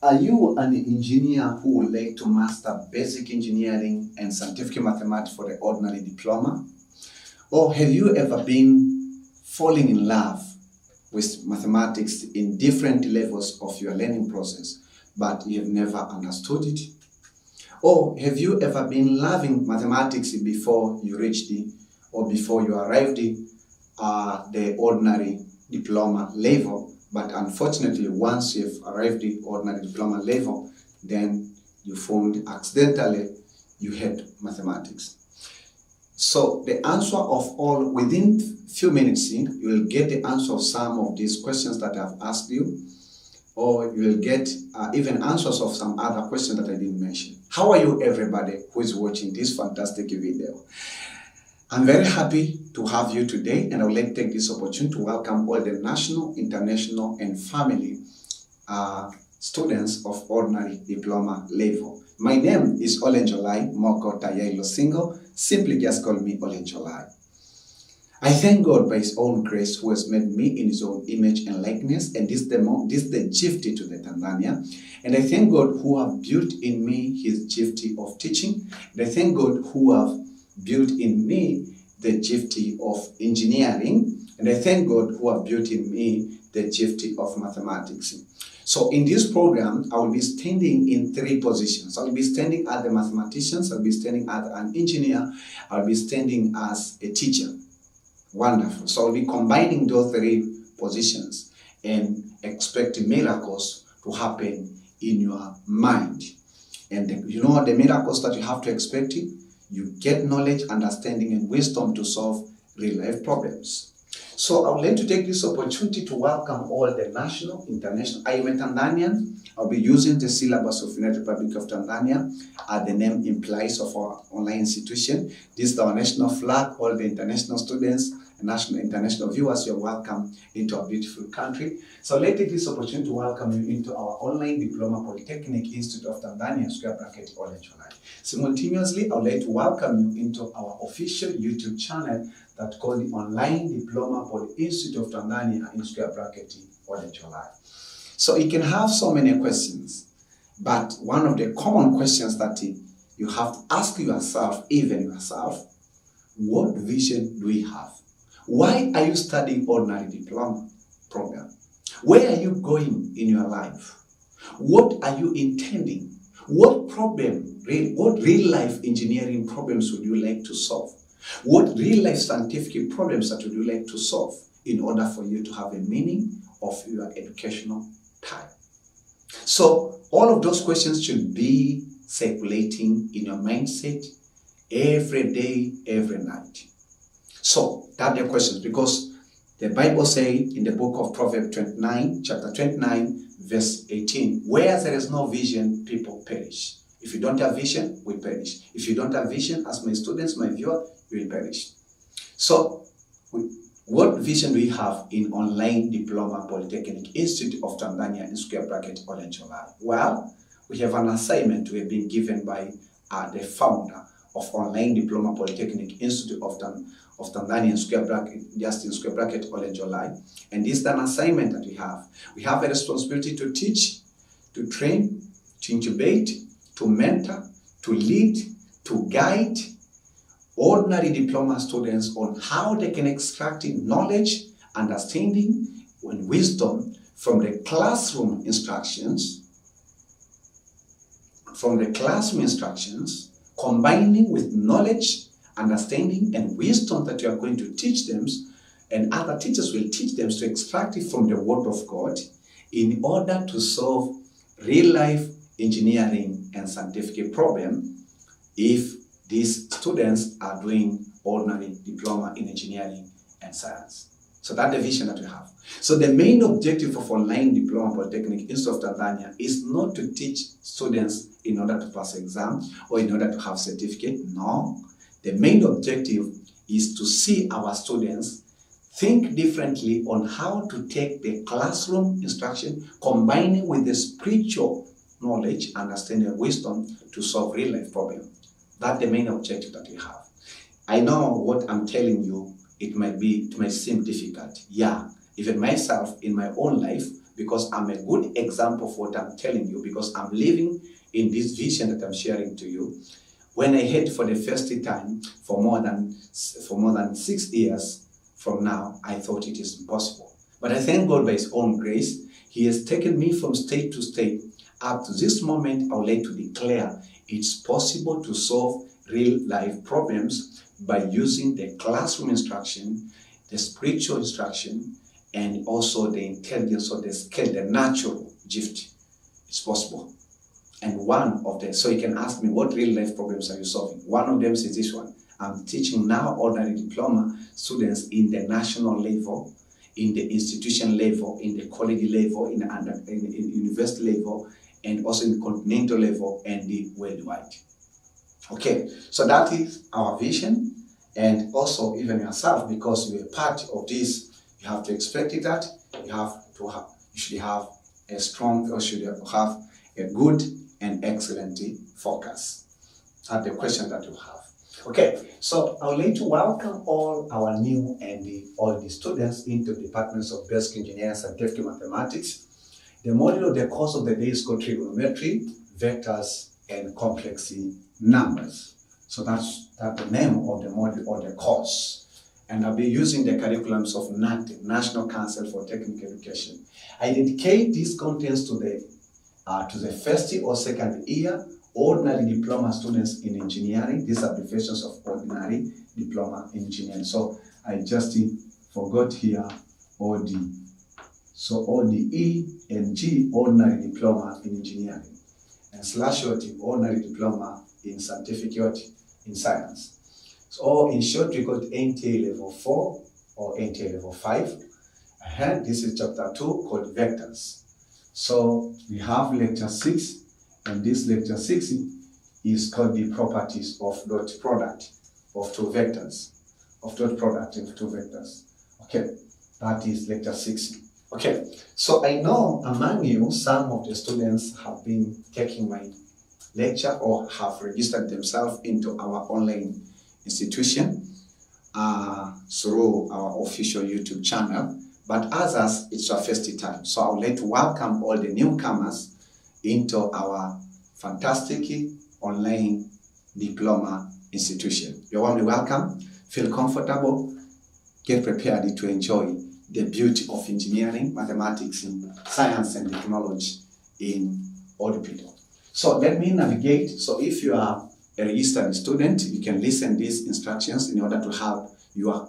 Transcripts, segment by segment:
Are you an engineer who would like to master basic engineering and scientific mathematics for the ordinary diploma? Or have you ever been falling in love with mathematics in different levels of your learning process, but you have never understood it? Or have you ever been loving mathematics before you reached or before you arrived at the ordinary diploma level, but unfortunately once you've arrived at the ordinary diploma level, then you found accidentally you hate mathematics? So the answer of all, within few minutes, you will get the answer of some of these questions that I've asked you, or you will get even answers of some other questions that I didn't mention. How are you, everybody who is watching this fantastic video? I'm very happy to have you today, and I would like to take this opportunity to welcome all the national, international, and family students of ordinary diploma level. My name is Olenjolai Moko TAYAI Losingo. Simply just call me Olenjolai. I thank God by His own grace who has made me in His own image and likeness, and this is the gift to the Tanzania. And I thank God who have built in me His gift of teaching. And I thank God who have built in me the gift of engineering. And I thank God who have built in me the gift of mathematics. So in this program, I will be standing in three positions. I will be standing as a mathematician, I will be standing as an engineer, I will be standing as a teacher. Wonderful. So I'll be combining those three positions and expect miracles to happen in your mind. And you know the miracles that you have to expect? You get knowledge, understanding, and wisdom to solve real-life problems. So I would like to take this opportunity to welcome all the national, international. I am a Tanzanian. I'll be using the syllabus of United Republic of Tanzania, as the name implies, of our online institution. This is our national flag. All the international students, national, international viewers, you're welcome into our beautiful country. So let's take this opportunity to welcome you into our online Diploma Polytechnic Institute of Tanzania, Olenjolai. Simultaneously, I would like to welcome you into our official YouTube channel that's called the Online Diploma Polyinstitute of Tanzania Olenjolai. So you can have so many questions, but one of the common questions that you have to ask yourself, what vision do we have? Why are you studying ordinary diploma program? Where are you going in your life? What are you intending? What real life engineering problems would you like to solve? What real life scientific problems that would you like to solve in order for you to have a meaning of your educational time? So all of those questions should be circulating in your mindset every day, every night. So that's the questions, because the Bible says in the book of Proverbs 29, chapter 29, verse 18, where there is no vision, people perish. If you don't have vision, we perish. If you don't have vision, as my students, my viewers, you will perish. So, what vision do we have in Online Diploma Polytechnic Institute of Tanzania Olenjolai? Well, we have an assignment we have been given by the founder of Online Diploma Polytechnic Institute of Tanzania Olenjolai. And this is an assignment that we have. We have a responsibility to teach, to train, to incubate, to mentor, to lead, to guide ordinary diploma students on how they can extract knowledge, understanding, and wisdom from the classroom instructions, combining with knowledge, understanding, and wisdom that you are going to teach them and other teachers will teach them to extract it from the Word of God in order to solve real-life engineering and scientific problem if these students are doing ordinary diploma in engineering and science. So that's the vision that we have. So the main objective of online Diploma Polytechnic Institute of Tanzania is not to teach students in order to pass exam or in order to have certificate. No. The main objective is to see our students think differently on how to take the classroom instruction, combining with the spiritual knowledge, understanding, and wisdom to solve real-life problems. That's the main objective that we have. I know what I'm telling you, it might seem difficult. Yeah, even myself in my own life, because I'm a good example of what I'm telling you, because I'm living in this vision that I'm sharing to you. When I heard for the first time for more than 6 years from now, I thought it is impossible. But I thank God by His own grace, He has taken me from state to state. Up to this moment, I would like to declare it's possible to solve real-life problems by using the classroom instruction, the spiritual instruction, and also the intelligence or the skill, the natural gift. It's possible. And one of them, so you can ask me, what real-life problems are you solving? One of them is this one. I'm teaching now ordinary diploma students in the national level, in the institution level, in the college level, in the university level, and also in the continental level and the worldwide. Okay, so that is our vision, and also even yourself, because you are part of this, you have to expect it that you should have a strong, or should have a good and excellent focus. That's the question that you have. Okay, so I would like to welcome all our new and all the students into the departments of basic engineering and scientific mathematics. The module of the course of the day is called trigonometry, vectors, and complex numbers. So that's the name of the module or the course. And I'll be using the curriculums of NATE, National Council for Technical Education. I dedicate these contents to the first or second year ordinary diploma students in engineering. These are abbreviations of ordinary diploma in engineering. So I just forgot here OD. So ODE and G, ordinary diploma in engineering, and /OT, ordinary diploma in scientific in science. So in short, we call it NTA level 4 or NTA level 5. And this is chapter 2 called vectors. So we have lecture 6, and this lecture 6 is called the properties of dot product of two vectors. Okay, that is lecture 6. Okay, so I know among you, some of the students have been taking my lecture or have registered themselves into our online institution through our official YouTube channel, but others, it's our first time. So I would like to welcome all the newcomers into our fantastic online diploma institution. You're warmly welcome. Feel comfortable. Get prepared to enjoy the beauty of engineering, mathematics, science, and technology in ODPITO. So let me navigate. So if you are a registered student, you can listen these instructions in order to have your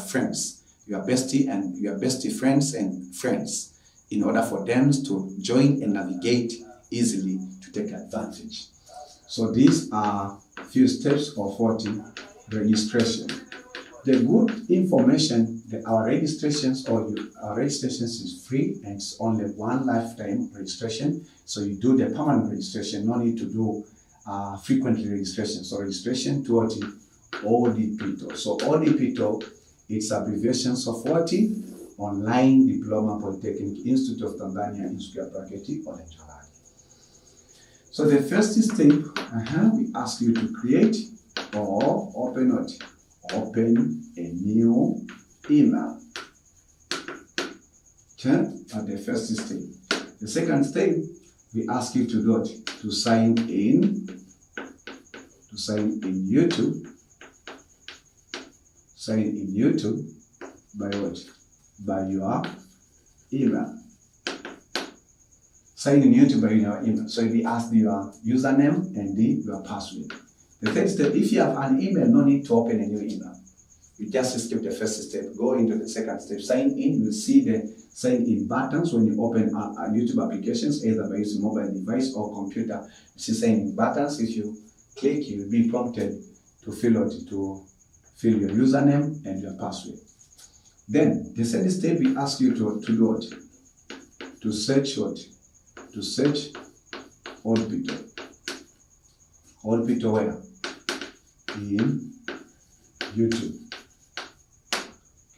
friends, your bestie friends and friends, in order for them to join and navigate easily to take advantage. So these are few steps of registration. The good information that our registrations is free, and it's only one lifetime registration. So you do the permanent registration, no need to do frequently registration. So registration to ODPITO. So ODPITO, it's abbreviations of Online Diploma Polytechnic Institute of Tanzania in square bracket Olenjolai. So the first step, we ask you to create or open a new email. Okay, at the first step. The second step, we ask you to sign in YouTube. Sign in YouTube by what? By your email. Sign in YouTube by your email. So we ask your username and your password. The third step, if you have an email, no need to open a new email. You just skip the first step, go into the second step, sign in. You will see the sign in buttons when you open YouTube applications, either by using mobile device or computer. You see sign in buttons. If you click, you will be prompted to fill your username and your password. Then the second step, we ask you to do what? To search what? To search Oldpito. Oldpito where? In YouTube.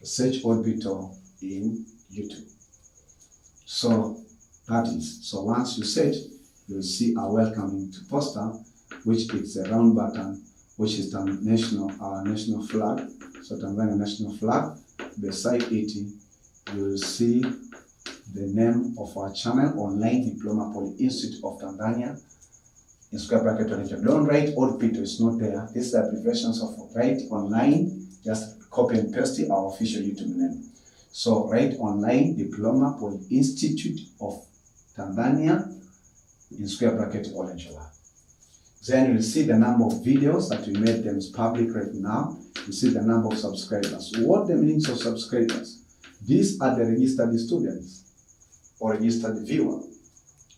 Search Oldpito in YouTube. So that is, so once you search, you will see a welcoming to poster, which is a round button, which is the our national flag. So Tanzania national flag. Beside it, you will see the name of our channel, Online Diploma Poly Institute of Tanzania. In square bracket, don't write Oldpito, it's not there. These are abbreviations of write online, just copy and paste our official YouTube name. So write Online Diploma Poly Institute of Tanzania, in square bracket, Olenjolai. Then you will see the number of videos that we made them public right now. You see the number of subscribers. What the meanings of subscribers? These are the registered students or registered viewer.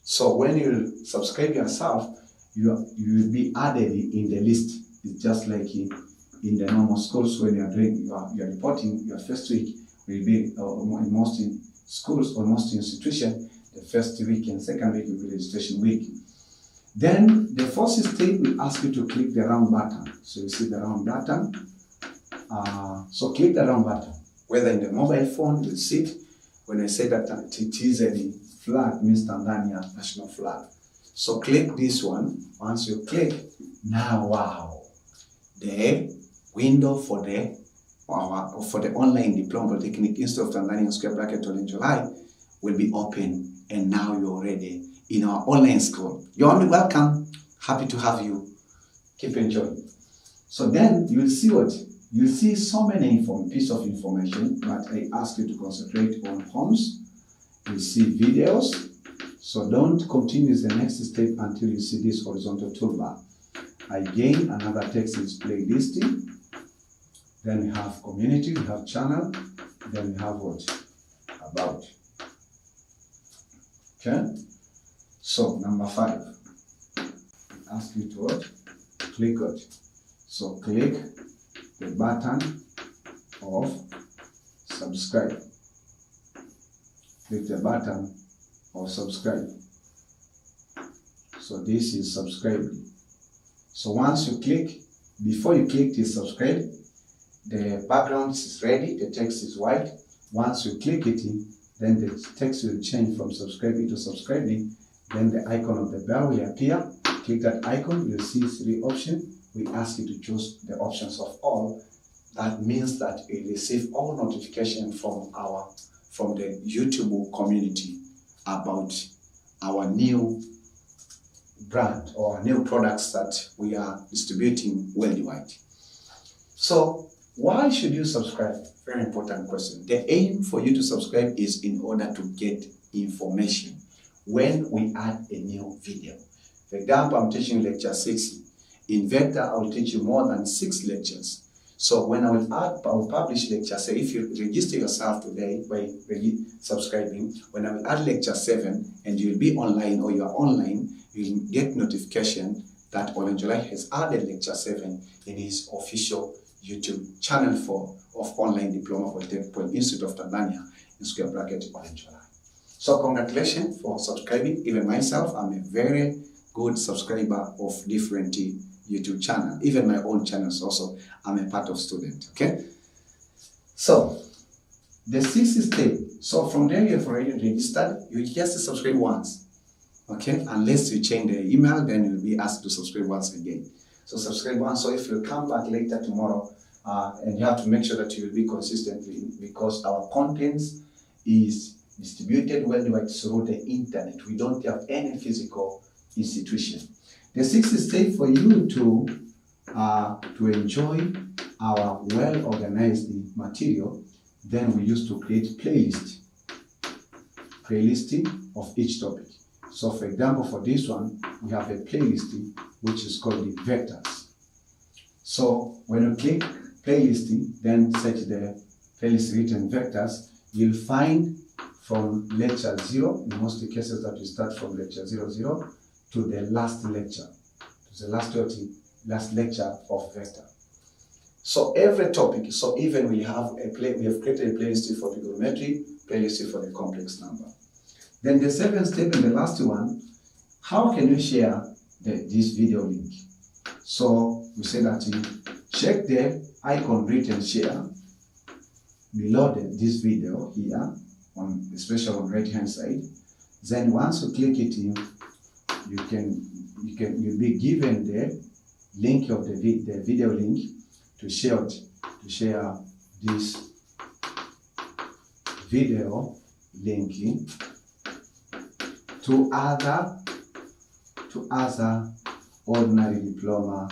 So when you subscribe yourself, you will be added in the list. It's just like in the normal schools when you are reporting your first week. Will be in most schools or most institutions, the first week and second week will be registration week. Then the first step, we ask you to click the round button. So you see the round button. So click the round button. Whether in the mobile phone, you will see it. When I say that it is a flag, means Tanzania national flag. So click this one. Once you click, now wow, the window for the Online Diploma Polytechnic Institute of Tanzania square bracket Olenjolai will be open, and now you're already in our online school. You're only welcome. Happy to have you. Keep enjoying. So then you will see what? You will see so many pieces of information, but I ask you to concentrate on homes. You see videos. So don't continue the next step until you see this horizontal toolbar. Again, another text is playlisting. Then we have community, we have channel, then we have what? About. Okay? So number 5. We ask you to what? Click what? So click the button of subscribe. Click the button of subscribe. So this is subscribing. So once you click, before you click this subscribe, the background is ready, the text is white. Once you click it, then the text will change from subscribing to subscribing. Then the icon of the bell will appear. Click that icon, you'll see 3 options. We ask you to choose the options of all. That means that we receive all notifications from the YouTube community about our new brand or new products that we are distributing worldwide. So why should you subscribe? Very important question. The aim for you to subscribe is in order to get information when we add a new video. For example, I'm teaching lecture 6. In Vector, I will teach you more than 6 lectures. So when I will publish lecture, say if you register yourself today by subscribing, when I will add lecture 7 and you'll be online or you are online, you'll get notification that Olenjolai has added lecture 7 in his official YouTube channel of Online Diploma Polytechnic Institute of Tanzania in square bracket Olenjolai. So congratulations for subscribing. Even myself, I'm a very good subscriber of different YouTube channel. Even my own channels also, I'm a part of student. Okay. So the 6th step. So from there you have already registered. You just subscribe once. Okay. Unless you change the email, then you'll be asked to subscribe once again. So subscribe once. So if you come back later tomorrow, and you have to make sure that you will be consistently, because our content is distributed worldwide through the internet. We don't have any physical institution. The 6th step for you to enjoy our well-organized material, then we used to create playlisting of each topic. So for example, for this one, we have a playlist which is called the vectors. So when you click playlist, then search the playlist written vectors, you'll find from lecture 0, in most cases that you start from lecture 00 to the last lecture, to the last lecture of vector. So every topic, so even we have created a playlist for trigonometry, playlist for the complex number. Then the seventh step and the last one, how can you share this video link? So we say that you check the icon written share below this video here, especially on right hand side. Then once you click it in, you'll be given the link of the video link to share this video link to other ordinary diploma,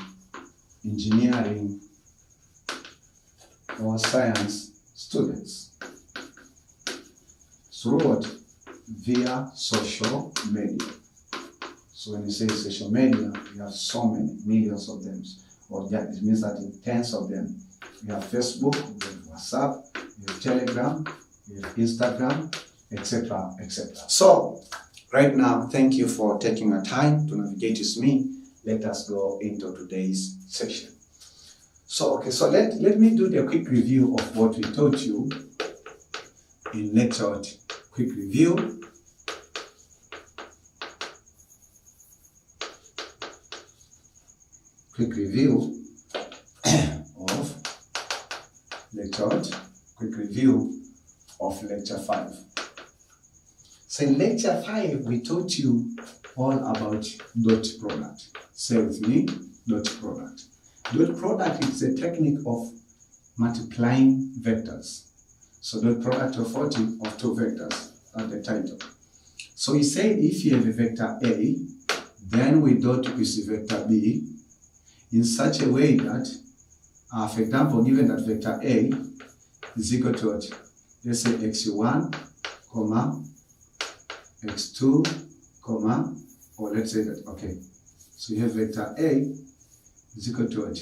engineering or science students through what? Via social media. So when you say social media, we have so many, millions of them, or that it means that in tens of them. We have Facebook, we have WhatsApp, we have Telegram, we have Instagram, etc., etc. So right now, thank you for taking your time to navigate with me. Let us go into today's session. So let me do the quick review of what we taught you in lecture. Quick review. Quick review of lecture. Quick review of lecture 5. So in lecture 5, we taught you all about dot product. Say with me, dot product. Dot product is a technique of multiplying vectors. So dot product of what? Of two vectors at the title. So we said if you have a vector A, then we dot with vector B in such a way that, for example, given that vector A is equal to what? Let's say x1, x2, or let's say that, okay. So you have vector A is equal to what?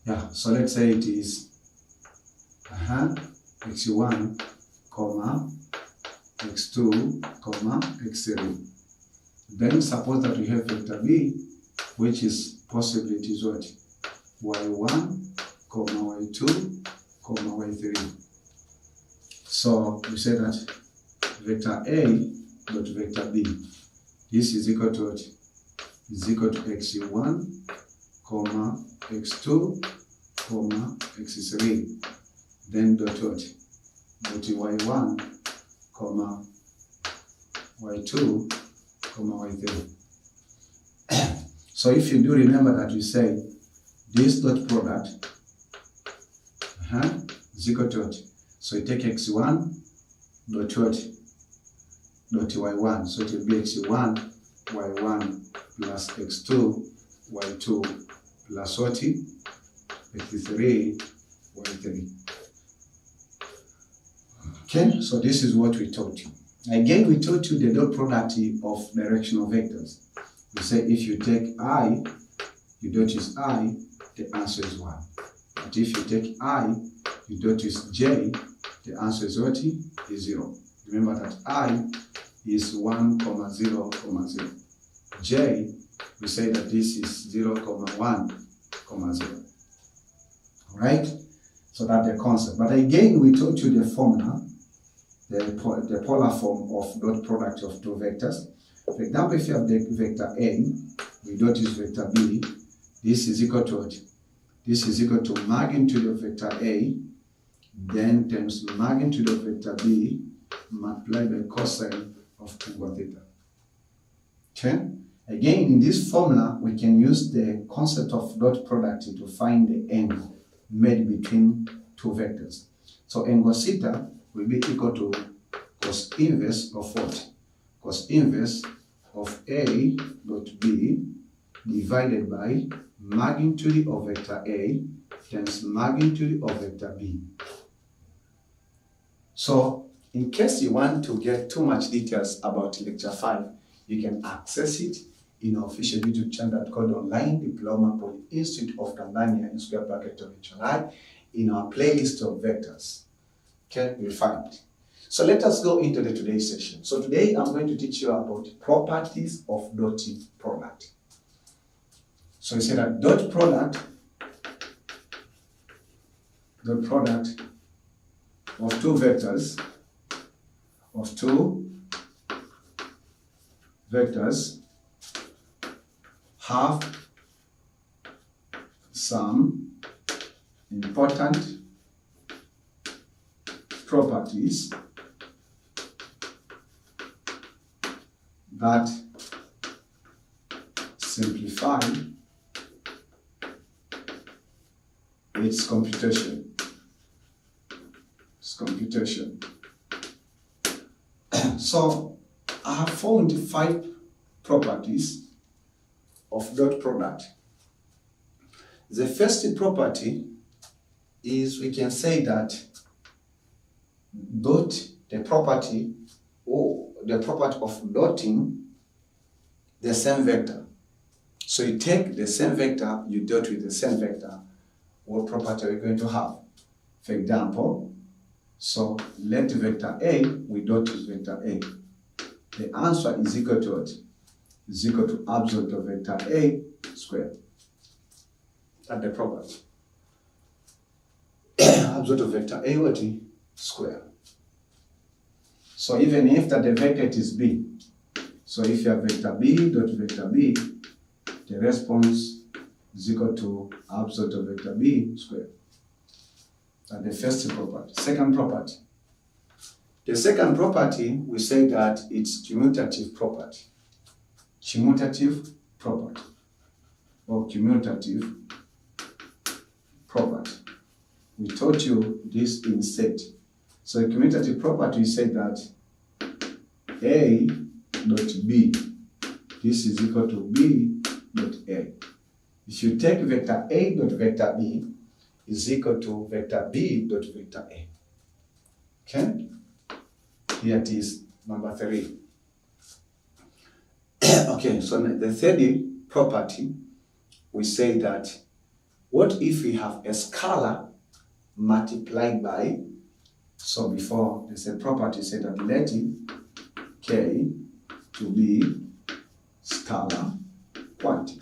Yeah, so let's say it is x1, x2, x3. Then suppose that we have vector B, which is possibly it is what? y1, y2, y3. So we say that vector A dot vector B, this is equal to what? Is equal to x1, x2, x3. Then dot what? Dot y1, y2, y3. So if you do remember that we say this dot product is equal to what? So you take x1 dot what? Dot y1. So it will be x1, y1 plus x2, y2 plus what? x3, y3. Okay, so this is what we taught you. Again, we taught you the dot product of directional vectors. We say if you take I, you dot with I, the answer is 1. But if you take I, you dot with J, the answer is what? Is 0. Remember that I is 1, 0, 0. J, we say that this is 0, 1, 0. Alright? So that's the concept. But again, we taught you the formula, the polar form of dot product of two vectors. For example, if you have the vector A, we dot is vector B, this is equal to what? This is equal to magnitude of vector A, then times magnitude of vector B, multiplied by cosine of angle theta. Okay? Again, in this formula, we can use the concept of dot product to find the angle made between two vectors. So angle theta will be equal to cos inverse of what? Cos inverse of A dot B divided by magnitude of vector A times magnitude of vector B. So in case you want to get too much details about lecture 5, you can access it in our official YouTube channel called Online Diploma Polyinstitute of Tanzania in square bracket Olenjolai in our playlist of vectors. Okay, you'll find it. So let us go into the today's session. So today I'm going to teach you about properties of dotting product. So we say that dot product of two vectors have some important properties that simplify its computation. So I have found 5 properties of dot product. The first property is, we can say that the property of dotting the same vector. So you take the same vector, you dot with the same vector. What property are we going to have? For example, so let vector A, we dot with vector A. The answer is equal to what? Is equal to absolute of vector A squared. That's the property. Absolute of vector A what? Square. So even if that the vector is B, so if you have vector B dot vector B, the response is equal to absolute of vector B squared. That's the first property. Second property. The second property, we say that it's commutative property. Commutative property or commutative property. We taught you this in set. So the commutative property, we say that A dot B, this is equal to B dot A. If you take vector A dot vector B, is equal to vector B dot vector A. Okay? Here it is, number 3. Okay, so the third property, we say that what if we have a scalar multiplied by, so before there's a property say that let K to be scalar quantity.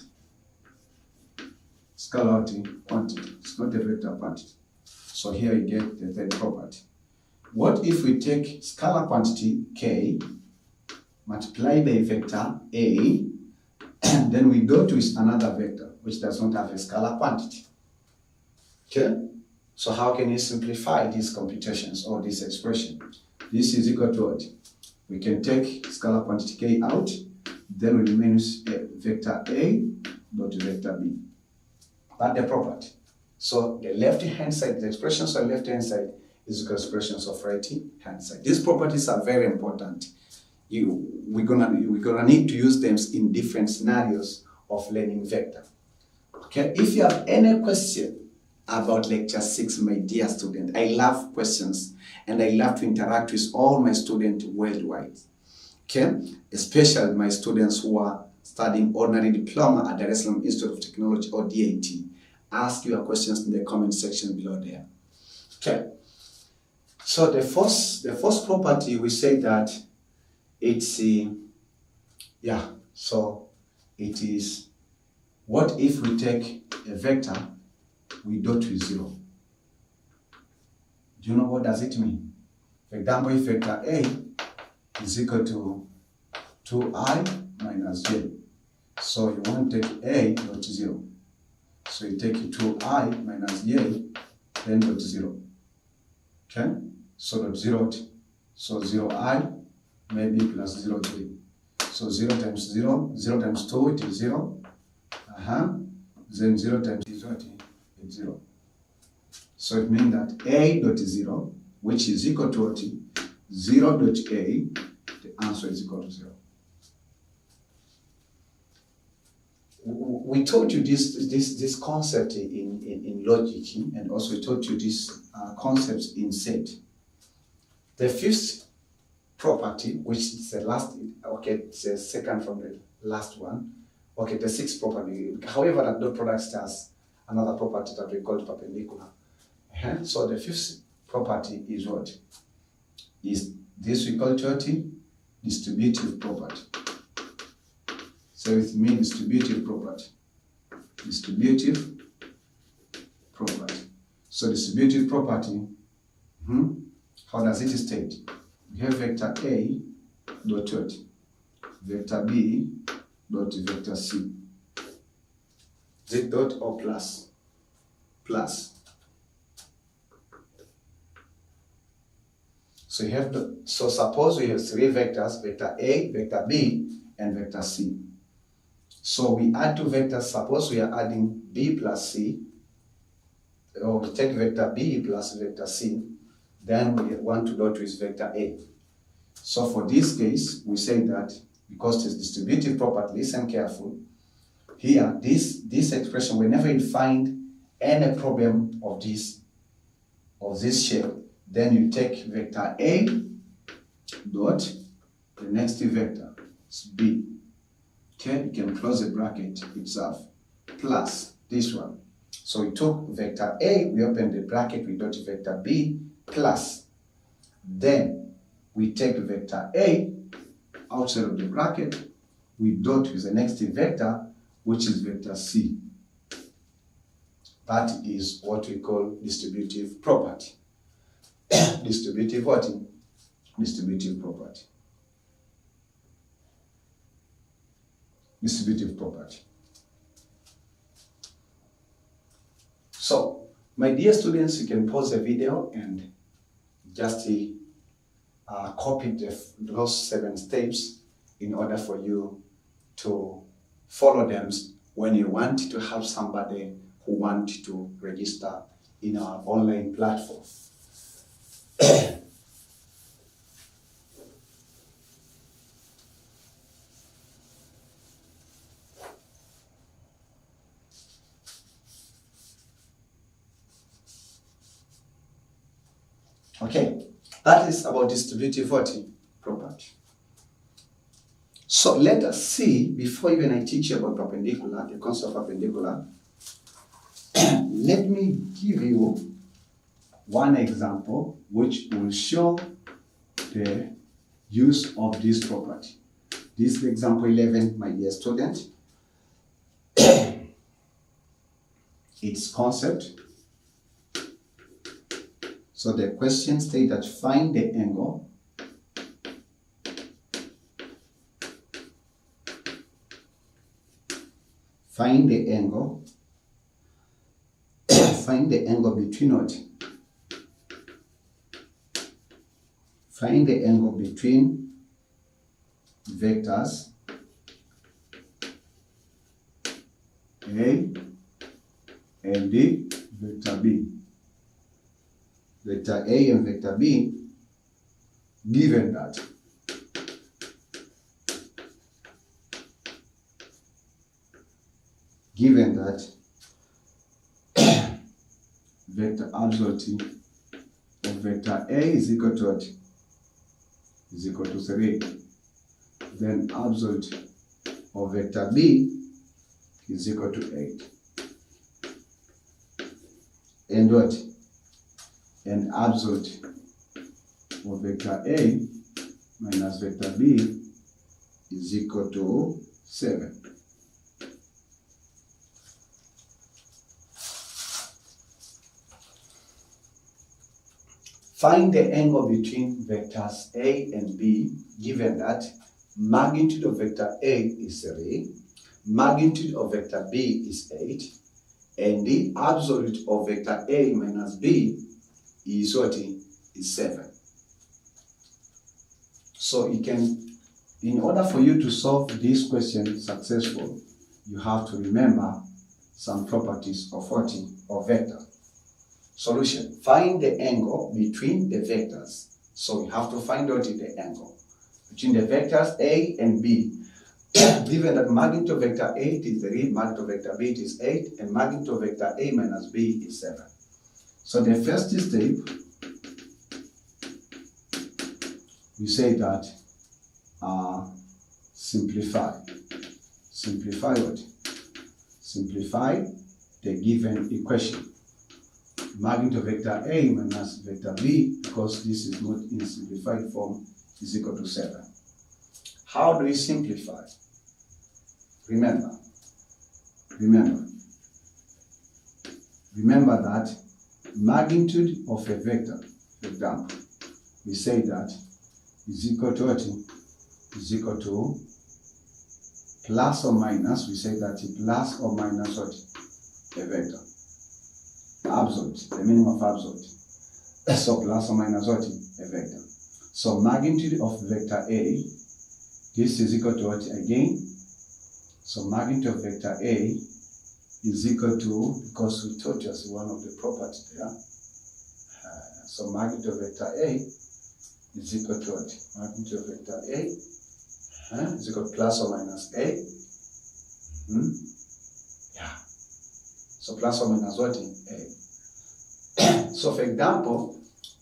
Scalar quantity, it's not a vector quantity. So here you get the third property. What if we take scalar quantity K multiplied by vector A, and then we dot with another vector which does not have a scalar quantity? Okay? So how can you simplify these computations or this expression? This is equal to what? We can take scalar quantity K out, then we remain with vector A dot vector B. That's the property. So the left-hand side, the expressions on the left-hand side is equal to expressions of right-hand side. These properties are very important. We're gonna need to use them in different scenarios of learning vector. Okay, if you have any question about lecture 6, my dear student, I love questions and I love to interact with all my students worldwide. Okay, especially my students who are studying ordinary diploma at Dar es Salaam Institute of Technology or DIT. Ask your questions in the comment section below there. Okay. So the first property, we say that it's so it is, what if we take a vector, we dot with 0? Do you know what does it mean? For example, if vector A is equal to 2I minus j, so you want to take A dot 0. So you take 2I minus j, then dot 0. Okay? So dot 0, so 0I maybe plus 0j. So 0 times 0, 0 times 2, it is 0. Then 0 times is what? It's 0. So it means that A dot 0, which is equal to what? 0 dot A, the answer is equal to 0. We taught you this concept in logic, and also we taught you this concepts in set. The fifth property, which is the last, okay, it's the second from the last one, Okay, the sixth property. However, that dot product has another property that we call perpendicular. So the fifth property is what? Is this we call distributive property. So it means distributive property. Distributive property. So distributive property, how does it state? We have vector A dot what? Vector B dot vector C. Is it dot or plus? Plus. So you have to, so suppose we have three vectors, vector A, vector B, and vector C. So we add two vectors, suppose we are adding B plus C, or we take vector B plus vector C, then we want to dot with vector A. So for this case, we say that because it's distributive property, listen careful. Here, this expression, whenever you find any problem of this shape, then you take vector A dot the next vector is B. Okay, you can close the bracket itself plus this one. So we took vector A, we open the bracket, we dot vector B plus. Then we take vector A outside of the bracket, we dot with the next vector, which is vector C. That is what we call distributive property. Distributive what? Distributive property. Distributive property. So, my dear students, you can pause the video and just copy those 7 steps in order for you to follow them when you want to have somebody who wants to register in our online platform. Okay, that is about distributive property. So let us see, before even I teach you about perpendicular, the concept of perpendicular, let me give you one example which will show the use of this property. This is example 11, my dear student. Its concept. So the question states that find the angle find the angle between what? Find the angle between vectors A and D, vector B. Vector A and vector B, given that vector absolute of vector A is equal to what? Is equal to 3. Then absolute of vector B is equal to 8. And what? And absolute of vector A minus vector B is equal to 7. Find the angle between vectors A and B, given that magnitude of vector A is 3, magnitude of vector B is 8, and the absolute of vector A minus B is what? Is 7. So you can, in order for you to solve this question successfully, you have to remember some properties of what? Of vector. Solution. Find the angle between the vectors. So you have to find out the angle between the vectors A and B. Given that magnitude of vector A is 3, magnitude of vector B is 8, and magnitude of vector A minus B is 7. So the first step, we say that simplify. simplify what? Simplify the given equation. Magnitude of vector A minus vector B, because this is not in simplified form, is equal to 7. How do we simplify? Remember that magnitude of a vector, for example, we say that is equal to what? Is equal to plus or minus, we say that plus or minus what? A vector. Absolute, the meaning of absolute. So plus or minus what? A vector. So magnitude of vector A, this is equal to what again? So magnitude of vector A is equal to, because we taught us one of the properties there. So magnitude of vector A is equal to what? Magnitude of vector A is equal to plus or minus A. Yeah. So plus or minus what? A. So for example,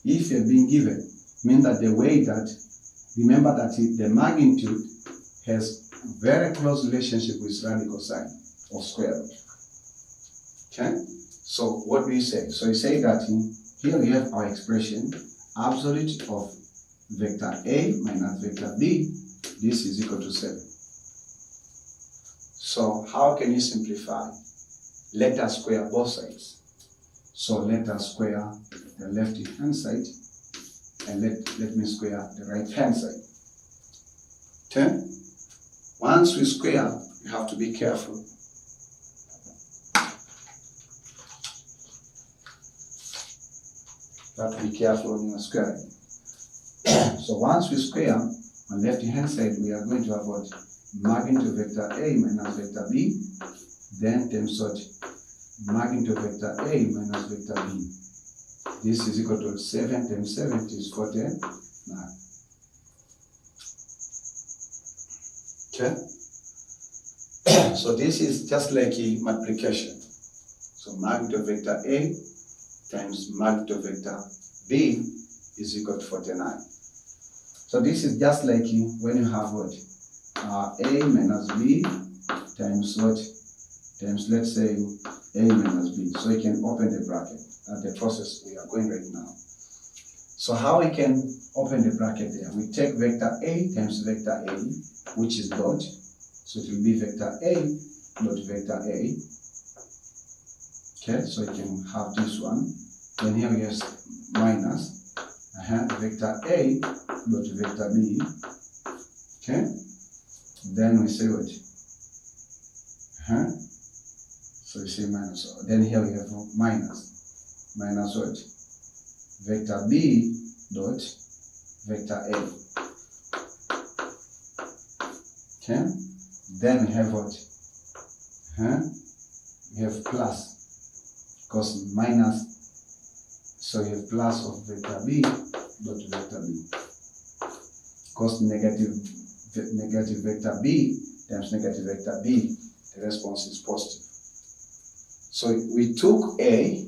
if you're being given, means that the way that, remember that the magnitude has very close relationship with radical sign or square root. Okay? So what do you say? So you say that here we have our expression, absolute of vector A minus vector B, this is equal to 7. So how can you simplify? Let us square both sides. So let us square the left hand side and let me square the right hand side. Okay? Once we square, you have to be careful. You have to be careful when you are squaring. So once we square, on left hand side, we are going to have what? Magnitude vector A minus vector B, then times what? Magnitude vector A minus vector B. This is equal to 7 times 7 is 49. Okay? So this is just like a multiplication. So magnitude of vector A times magnitude of vector B is equal to 49. So this is just like when you have what? A minus B times what? Times, let's say, A minus B. So you can open the bracket. That's the process we are going right now. So how we can open the bracket there? We take vector A times vector A, which is dot. So it will be vector A dot vector A. Okay, so you can have this one. Then here we have minus vector A dot vector B. Okay, then we say what? So we say minus. Then here we have minus what? Vector B dot vector A. Okay, then we have what? We have plus, because minus, so you have plus of vector B dot vector B. Because negative vector B times negative vector B, the response is positive. So we took A,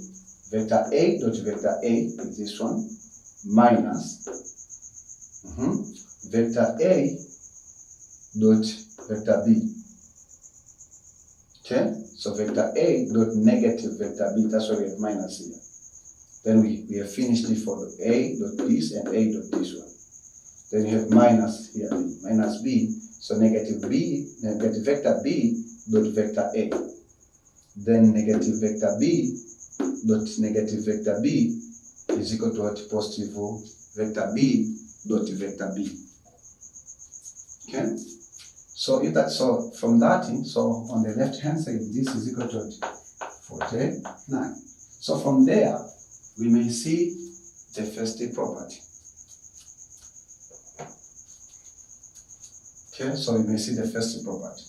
vector A dot vector A is this one, minus vector A dot vector B. Okay, so vector A dot negative vector B, that's why we have minus here. Then we have finished it for A dot this and A dot this one. Then we have minus here, minus B, so negative vector B dot vector A. Then negative vector B dot negative vector B is equal to what? Positive vector B dot vector B. Okay? So if that, so from that, so on the left hand side, this is equal to 49. So from there, we may see the first property. Okay, so we may see the first property.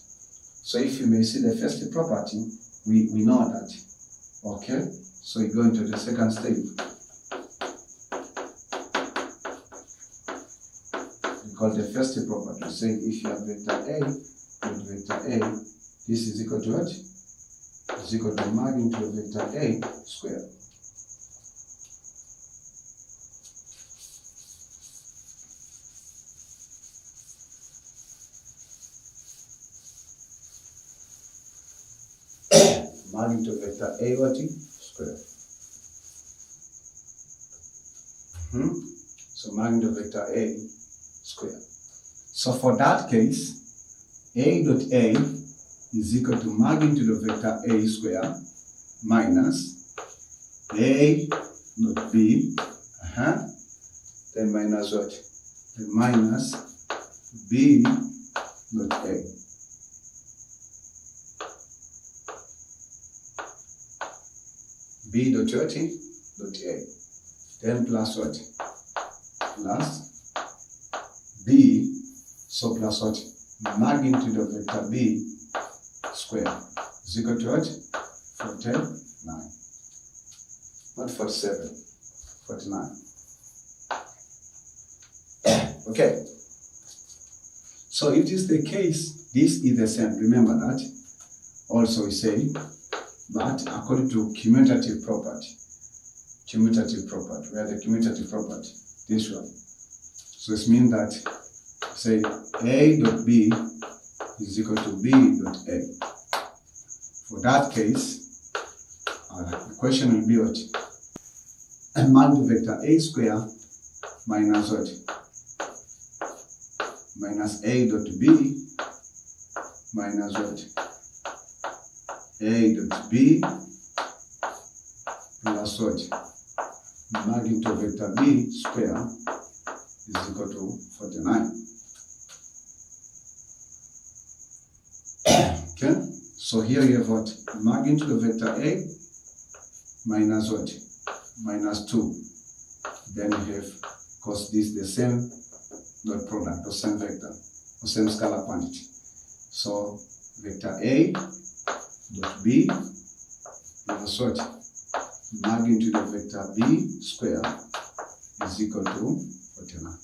So if you may see the first property, we know that. Okay, so we go into the second step. We call the first property. We say if you have vector A with vector A, this is equal to what? Is equal to magnitude of vector A squared. magnitude vector A what square. So magnitude vector A square. So for that case, A dot A is equal to magnitude of vector A square minus A dot B, then minus what? Then minus B dot A. B dot what? Dot A. Then plus what? Plus B, so plus what? Magnitude of vector B square is equal to what? 49. Not 47, 49. Okay. So if this is the case, this is the same. Remember that. Also we say, but according to commutative property, where the commutative property, this one. So it means that, say, A dot B is equal to B dot A. For that case, the question will be what? And magnitude vector A square minus what? Minus A dot B minus what? A dot B plus what? Magnitude vector B square is equal to 49. Okay, so here you have what? Magnitude of vector A minus what? Minus 2. Then you have, because this is the same dot product or same vector or same scalar quantity. So vector A dot B plus what? Magnitude of vector B square is equal to 49.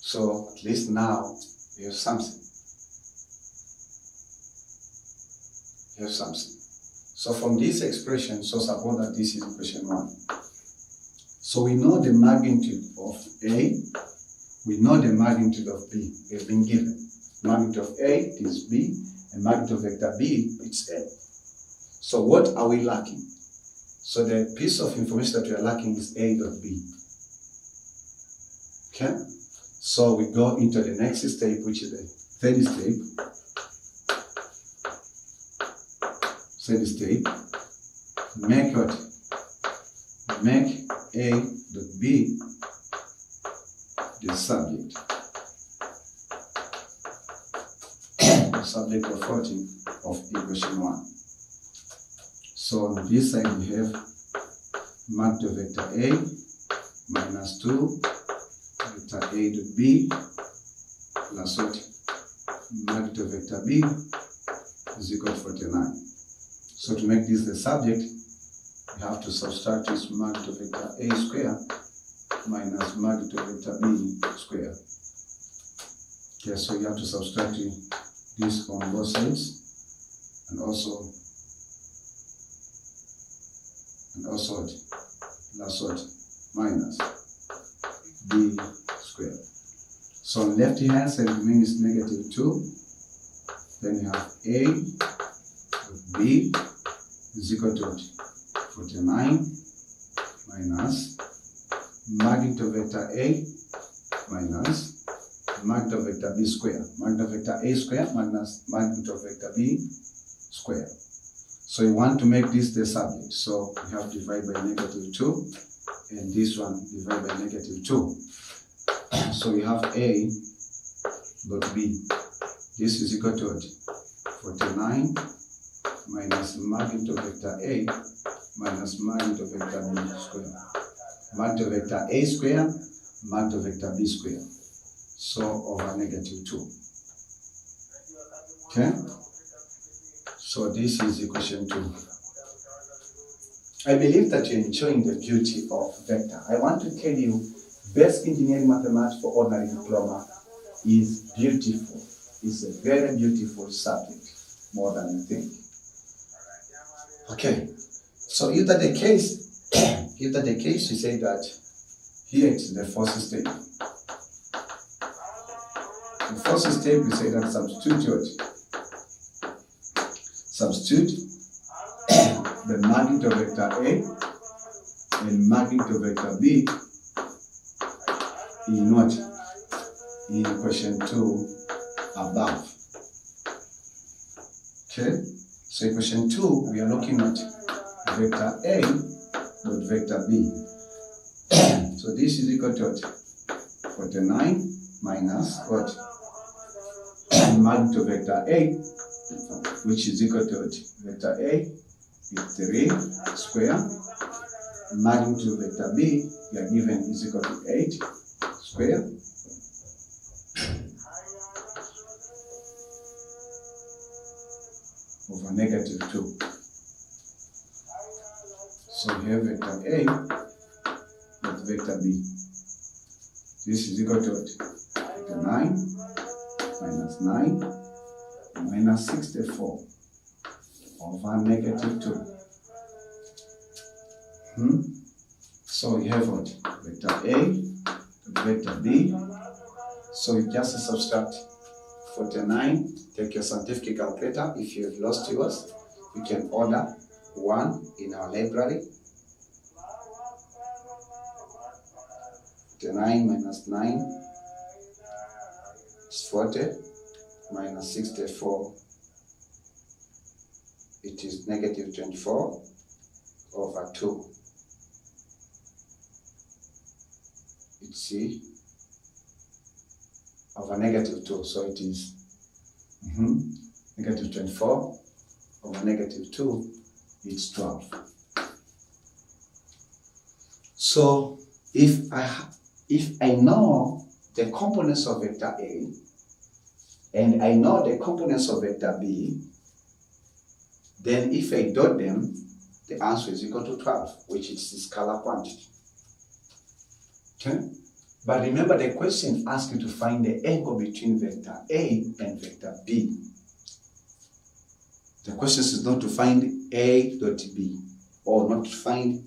So at least now we have something. So from this expression, so suppose that this is equation 1. So we know the magnitude of A, we know the magnitude of B. We have been given. Magnitude of A is B, and magnitude of vector B is A. So what are we lacking? So the piece of information that we are lacking is A dot B. Okay? So we go into the next step, which is the third step. Make what? Make A dot B the subject. The subject of what? Of equation 1. So on this side we have magnitude vector A minus 2 vector A dot B plus what? Magnitude vector B is equal to 49. So to make this the subject, we have to subtract this magnitude vector A square minus magnitude vector B square. Okay, so you have to subtract this on both sides, and also what? Plus what? Minus B square. So on left hand side remains negative 2. Then you have A with B is equal to 49 minus magnitude vector A minus magnitude vector B square. Magnitude vector A square minus magnitude vector B square. So you want to make this the subject. So we have divide by negative 2, and this one divide by negative 2. So we have A dot B. This is equal to 49 minus magnitude vector A minus magnitude vector B square. Magnitude vector A square, magnitude vector B square. So over negative 2. Okay? So this is equation 2. I believe that you're enjoying the beauty of vector. I want to tell you, basic engineering mathematics for ordinary diploma is beautiful. It's a very beautiful subject, more than you think. Okay, so if that the case, you say that here it's the first step. The first step, we say that substitute the magnitude of vector A and magnitude of vector B in what? In equation 2 above. Okay, so equation 2, we are looking at vector A dot vector B. So this is equal to what? 49 minus what? Magnitude of vector A, which is equal to what? Vector A is 3 square. Magnitude of vector B, we are given is equal to 8 square. Over negative 2. So we have vector A with vector B. This is equal to what? 9 minus 9 minus 64 over negative 2. So we have what? Vector A with vector B. So you just subtract 49. Take your scientific calculator. If you have lost yours, you can order one in our library. 49 minus 9 is 40, minus 64, it is negative 24 over 2. It's C over negative 2, so it is negative 24 over negative 2, it's 12. So if I know the components of vector A and I know the components of vector B, then if I dot them, the answer is equal to 12, which is the scalar quantity. Okay? But remember, the question asks you to find the angle between vector A and vector B. The question is not to find A dot B, or not to find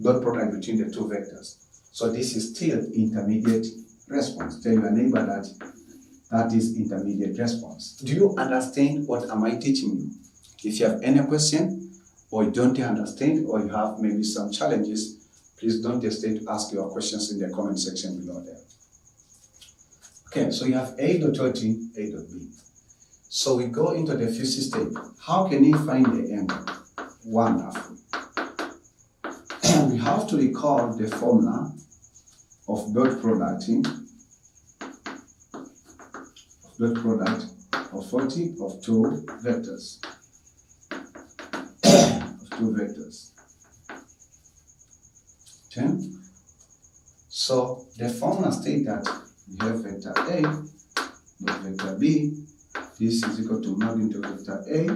dot product between the two vectors. So this is still intermediate response. Tell your neighbor that is intermediate response. Do you understand what am I teaching you? If you have any question, or you don't understand, or you have maybe some challenges, please don't hesitate to ask your questions in the comment section below there. Okay, so you have A dot A dot B. So we go into the fifth step. How can you find the angle? Wonderful. We have to recall the formula of dot product of 40 of two vectors. Okay. So the formula states that we have vector A dot vector B. This is equal to magnitude of vector A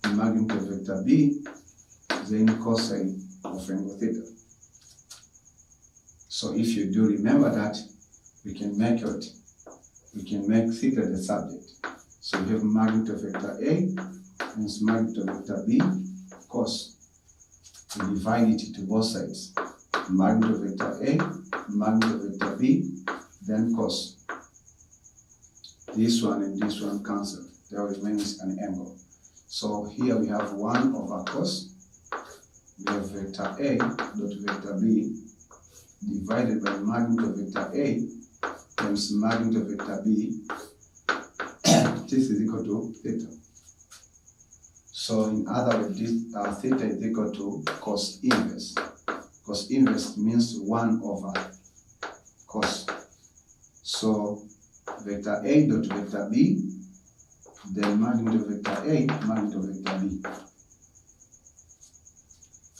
and magnitude of vector B, then cosine of angle theta. So if you do remember that, we can make theta the subject. So we have magnitude of vector A and magnitude of vector B cos. We divide it to both sides. Magnitude of vector A, magnitude of vector B, then cos. This one and this one cancel. There remains an angle. So here we have 1 over cos. We have vector A dot vector B divided by magnitude of vector A times magnitude of vector B. This is equal to theta. So in other words, this theta is equal to cos inverse. Cos inverse means 1 over cos. So vector A dot vector B, then magnitude of vector A, magnitude of vector B.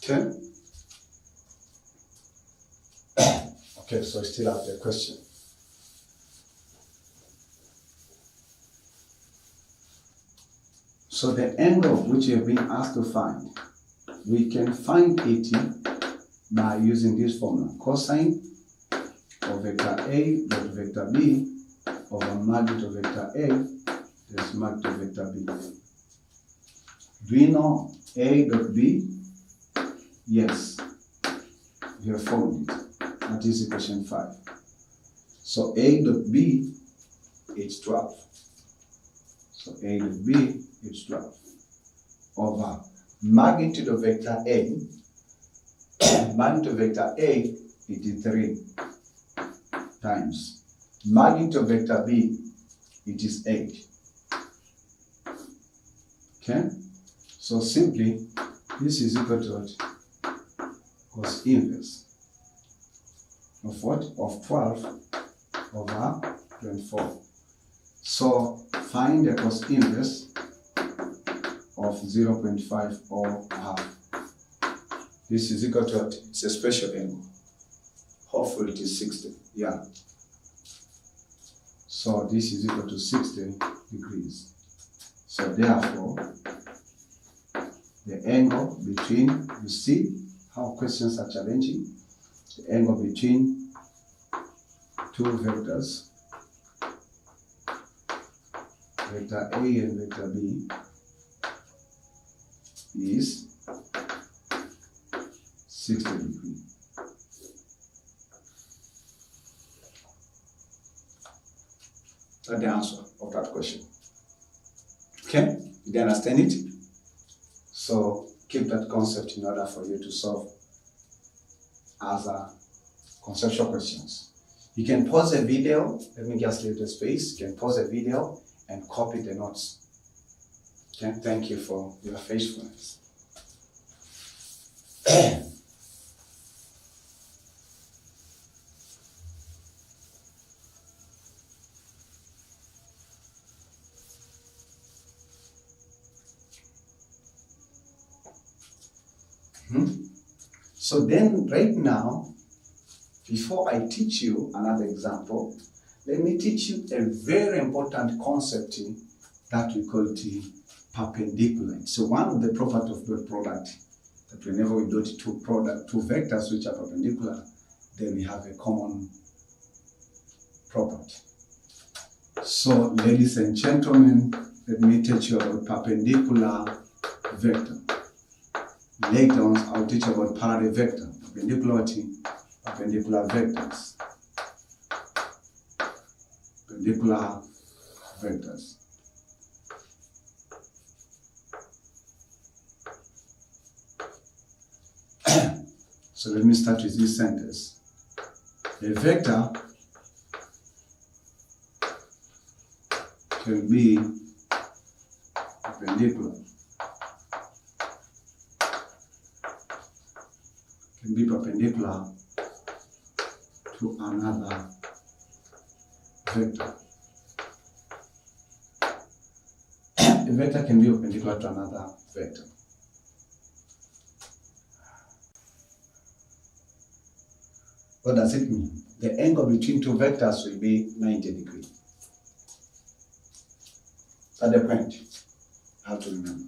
Okay? Okay, so I still have the question. So the angle which you have been asked to find, we can find it by using this formula. Cosine of vector A dot vector B over magnitude of vector A is magnitude of vector B. Do we know A dot B? Yes, we have found it. That is equation 5. So A dot B it's 12. So A to B, it's 12. Over magnitude of vector A, magnitude of vector A, it is 3 times. Magnitude of vector B, it is 8. Okay? So simply, this is equal to what? Cos inverse of what? Of 12 over 24. So find the cos inverse of 0.5 or half. This is equal to what? It's a special angle. Hopefully it is 60. Yeah. So this is equal to 60 degrees. So therefore, the angle between, you see how questions are challenging, the angle between two vectors, vector A and vector B, is 60 degrees. That's the answer of that question. Okay? Did you understand it? So keep that concept in order for you to solve other conceptual questions. You can pause the video. Let me just leave the space. You can pause the video and copy the notes. Okay? Thank you for your faithfulness. So then right now, before I teach you another example, let me teach you a very important concept that we call the perpendicular. So one of the properties of dot product, that whenever we dot two vectors which are perpendicular, then we have a common property. So ladies and gentlemen, let me teach you about perpendicular vector. Later on, I'll teach you about parallel vector, perpendicular vectors. Perpendicular vectors. So let me start with this sentence. A vector can be perpendicular. Can be perpendicular to another vector. A vector can be perpendicular to another vector. What does it mean? The angle between two vectors will be 90 degrees. At the point, how to remember.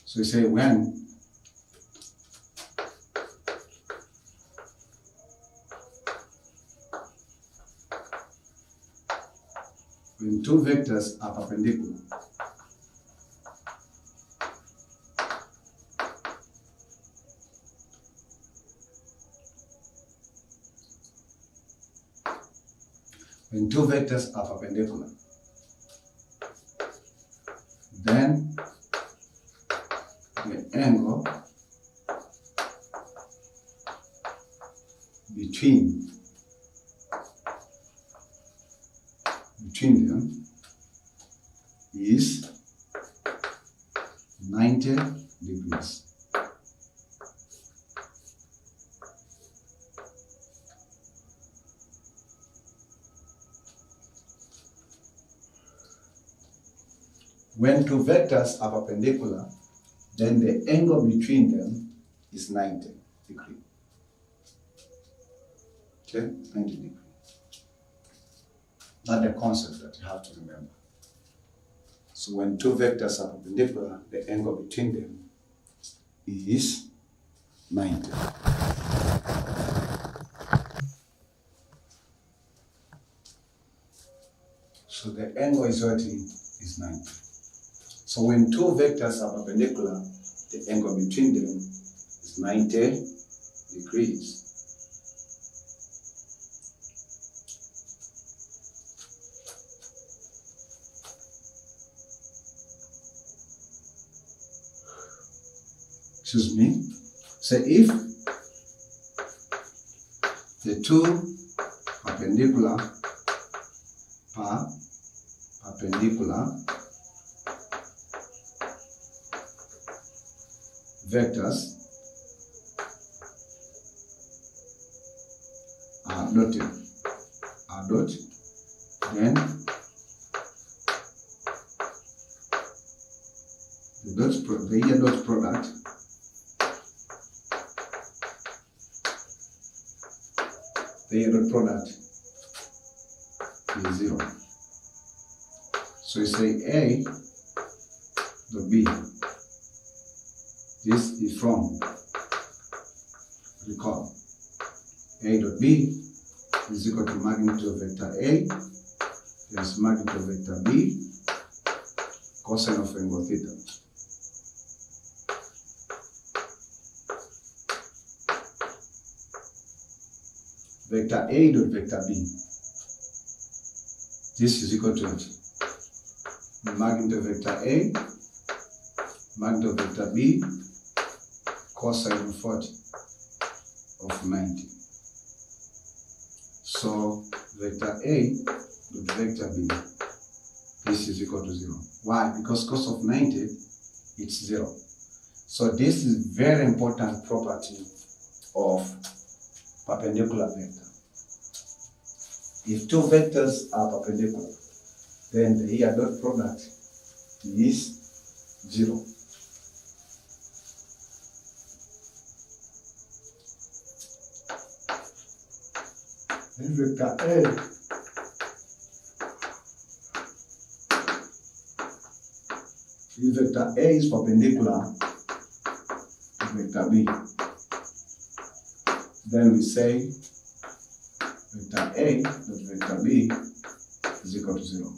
So we say when two vectors are perpendicular, when two vectors are perpendicular, then the angle between them is 90 degrees. When two vectors are perpendicular, then the angle between them is 90 degrees. Okay, 90 degrees. That's the concept that you have to remember. So when two vectors are perpendicular, the angle between them is 90. So the angle is what is 90. So when two vectors are perpendicular, the angle between them is 90 degrees. Excuse me. So if the two perpendicular vectors are dotted, then the year dot product is 0. So you say A dot B. This is from, recall, A dot B is equal to magnitude of vector A plus magnitude of vector B cosine of angle theta. Vector A dot vector B. This is equal to magnitude of vector A, magnitude of vector B, cosine of what? Of 90. So vector A dot vector B, this is equal to 0. Why? Because cos of 90, it's 0. So this is very important property of perpendicular vector. If two vectors are perpendicular, then the here dot product is 0. Then vector A if vector A is perpendicular to vector B, then we say vector A dot vector B is equal to 0.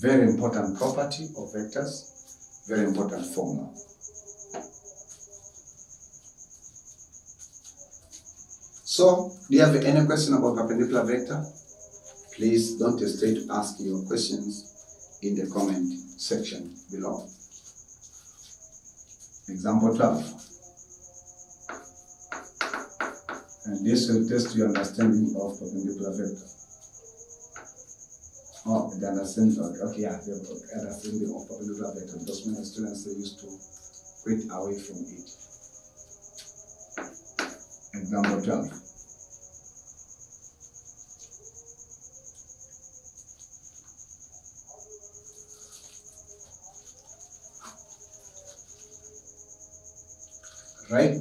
Very important property of vectors, very important formula. So, do you have any question about perpendicular vector? Please don't hesitate to ask your questions in the comment section below. Example 12. And this will test your understanding of perpendicular vector. Oh, the understanding, okay, yeah, the understanding of perpendicular vector, because many students they used to quit away from it. Example 12. Write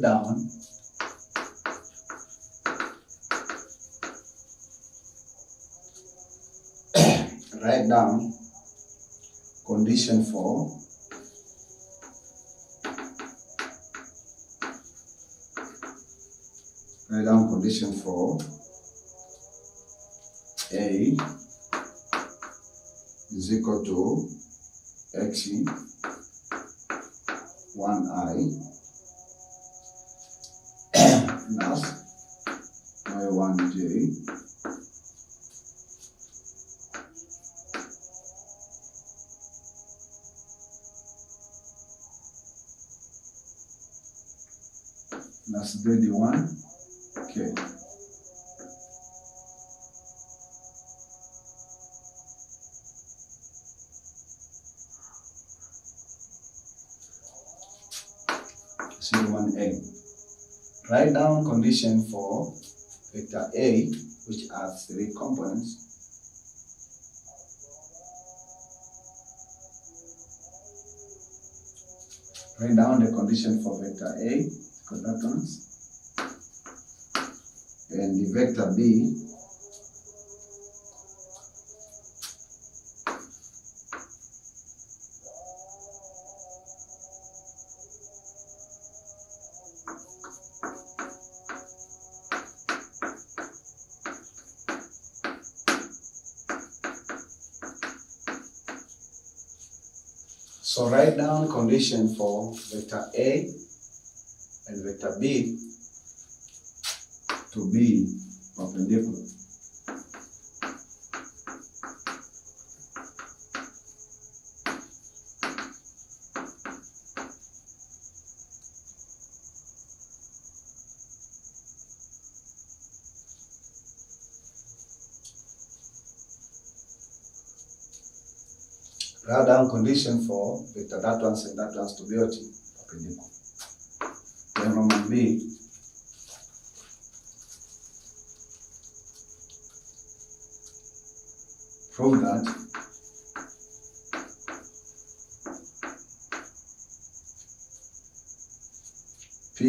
down condition for A is equal to X 1I plus Y1J plus Z1K. C1A. Write down condition for vector A, which has 3 components. Write down the condition for vector A, conductance, and the vector B, So write down condition for vector A and vector B to be perpendicular. Write down condition for vector that ones and that ones to be perpendicular. Then Roman B, prove that P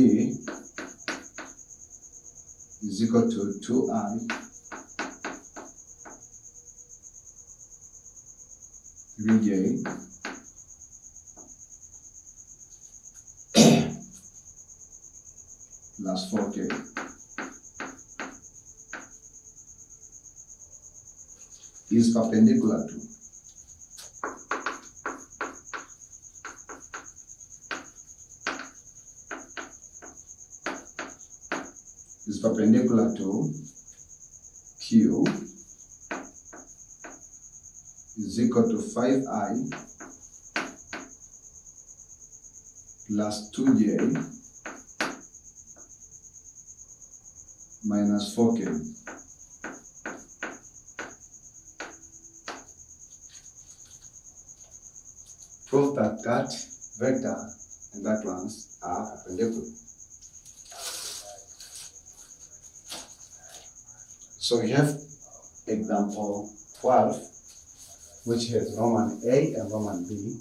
is equal to 2I 3J plus 4K is perpendicular to Q is equal to 5I plus 2J minus 4K. Prove that that vector and that ones are perpendicular. So we have example 12, which has Roman A and Roman B.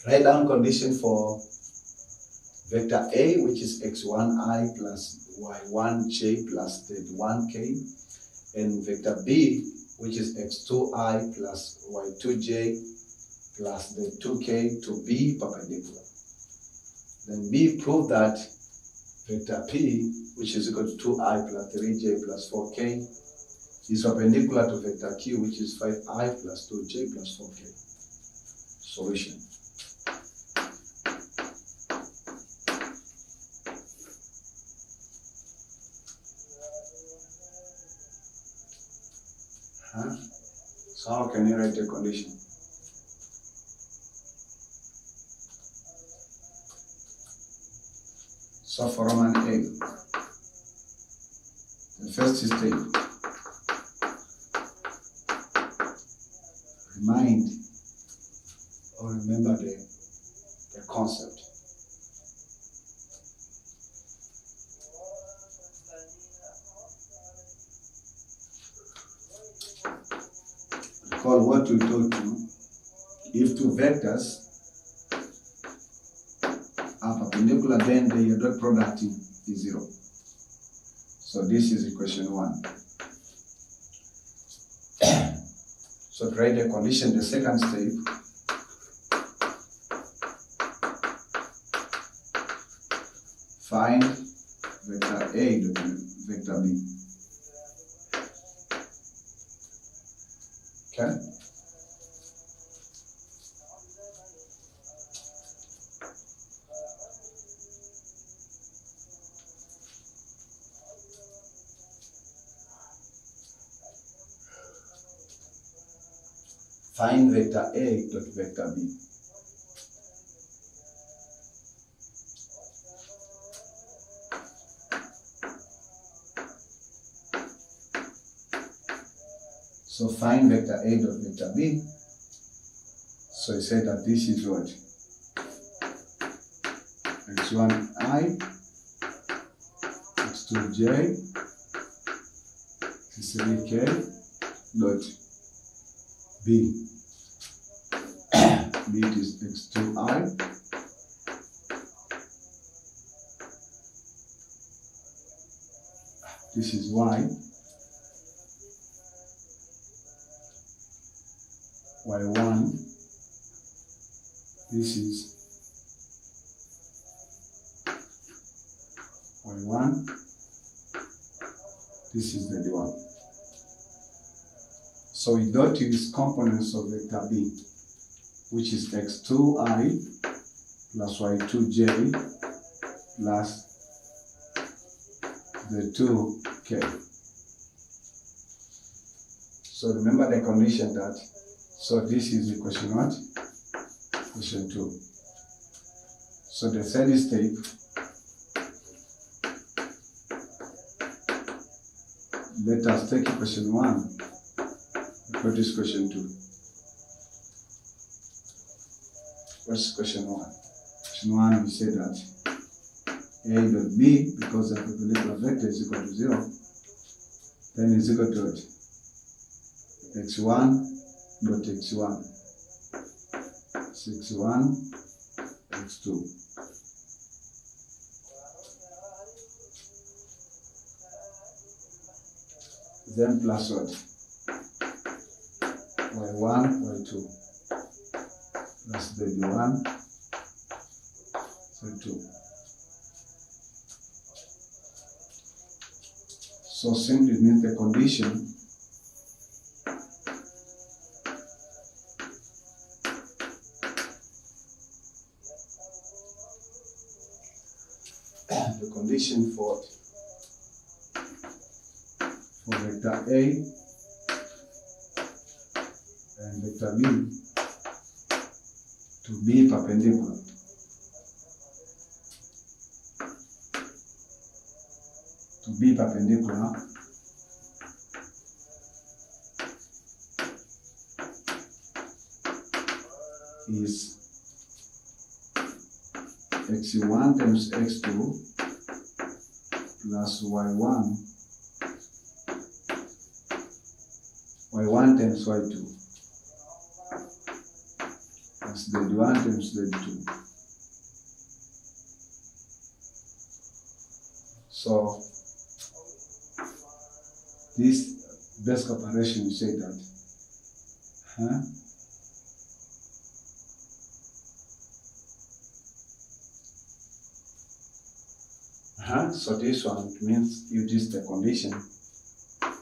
Write down condition for vector A, which is x1i plus y1j plus z1k, and vector B, which is x2i plus y2j plus z2k to be perpendicular. Then B, prove that vector P, which is equal to 2i plus 3j plus 4k, is perpendicular to vector Q, which is 5i plus 2j plus 4k. Solution. So how can you write a condition? So for Roman A, the first step, remind or remember the concept. Recall what we told you. If two vectors are perpendicular, then their dot product is 0. So this is equation 1. So to write the condition, the second step, find vector A dot vector B. Okay? Find vector A dot vector B. So find vector A dot vector B. So I said that this is what? x1i, x2j, x3k dot B. B is x2i this is y. y1, this is y1, this is z1. So we dot use components of vector b, which is x2i plus y2j plus the 2k. So remember the condition that, so this is equation what? Equation 2. So the third step, let us take equation 1 equal to equation 2. What's equation 1? Equation 1, we say that a dot b, because the perpendicular vector is equal to 0, then is equal to x1 dot x1, x1, x2. Then plus what? y1, y2, plus z1, z2. So simply means the condition for vector A and vector B to be perpendicular. To be perpendicular is x1 times x2 plus y1 times y2 plus z1 times z2. So this basic operation, you say that so this one means if this is the condition,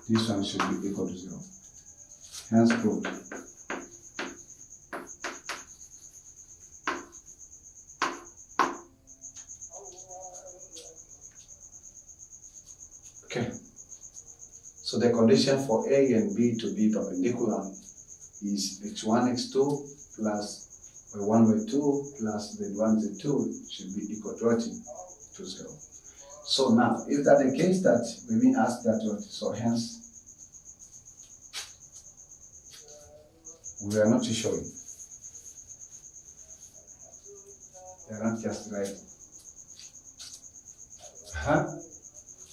this one should be equal to 0. Hence proved. Okay. So the condition for A and B to be perpendicular is x1, x2 plus y1, y2 plus z1, z2 should be equal to 0. So now, if that's the case that we've been asked that what, so hence we are not showing. They are not just writing.